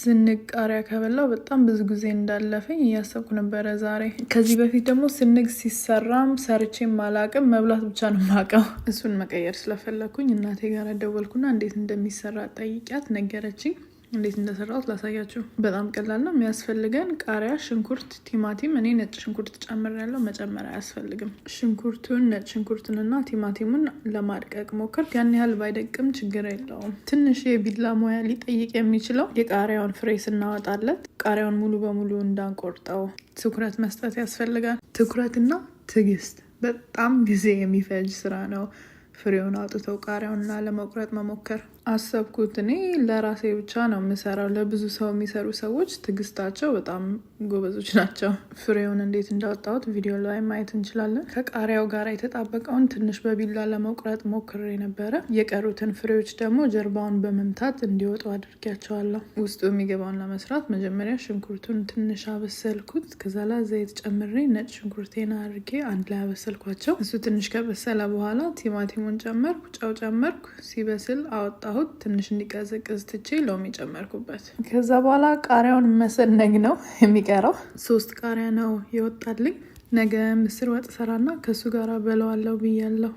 ስንግ ቃሪያ ከበላው በጣም ብዙ ጊዜ እንዳለፈኝ እያሰብኩ ነበረ ዛሬ። ከዚህ በፊት ደግሞ ስንግ ሲሰራም ሰርቼም አላቅም፣ መብላት ብቻ ነው የማውቀው። እሱን መቀየር ስለፈለኩኝ እናቴ ጋር ደወልኩና እንዴት እንደሚሰራ ጠይቂያት ነገረችኝ። እንዴት እንደሰራሁት ላሳያችሁ። በጣም ቀላል ነው። የሚያስፈልገን ቃሪያ፣ ሽንኩርት፣ ቲማቲም። እኔ ነጭ ሽንኩርት ጨምሬያለሁ፣ መጨመር አያስፈልግም። ሽንኩርቱን፣ ነጭ ሽንኩርቱንና ቲማቲሙን ለማድቀቅ ሞክር። ያን ያህል ባይደቅም ችግር የለውም። ትንሽ የቢላ ሙያ ሊጠይቅ የሚችለው የቃሪያውን ፍሬ ስናወጣለት ቃሪያውን ሙሉ በሙሉ እንዳንቆርጠው ትኩረት መስጠት ያስፈልጋል። ትኩረትና ትዕግስት። በጣም ጊዜ የሚፈጅ ስራ ነው። ፍሬውን አውጥተው ቃሪያውንና ለመቁረጥ መሞከር። አሰብኩት እኔ ለራሴ ብቻ ነው የምሰራው። ለብዙ ሰው የሚሰሩ ሰዎች ትዕግስታቸው በጣም ጎበዞች ናቸው። ፍሬውን እንዴት እንዳወጣሁት ቪዲዮ ላይ ማየት እንችላለን። ከቃሪያው ጋር የተጣበቀውን ትንሽ በቢላ ለመቁረጥ ሞክሬ ነበረ። የቀሩትን ፍሬዎች ደግሞ ጀርባውን በመምታት እንዲወጡ አድርጊያቸዋለሁ። ውስጡ የሚገባውን ለመስራት መጀመሪያ ሽንኩርቱን ትንሽ አበሰልኩት። ከዛ ላይ ዘይት ጨምሬ ነጭ ሽንኩርቴን አድርጌ አንድ ላይ አበሰልኳቸው። እሱ ትንሽ ከበሰለ በኋላ ቲማቲሙን ጨመርኩ፣ ጨው ጨመርኩ። ሲበስል አወጣሁ። ትንሽ እንዲቀዘቅዝ ትቼ ሎሚ ጨመርኩበት። ከዛ በኋላ ቃሪያውን መሰነግ ነው የሚቀረው። 3 ቃሪያ ነው የወጣልኝ። ነገ ምስር ወጥ ሰራና ከሱ ጋር በለዋለሁ ብያለሁ።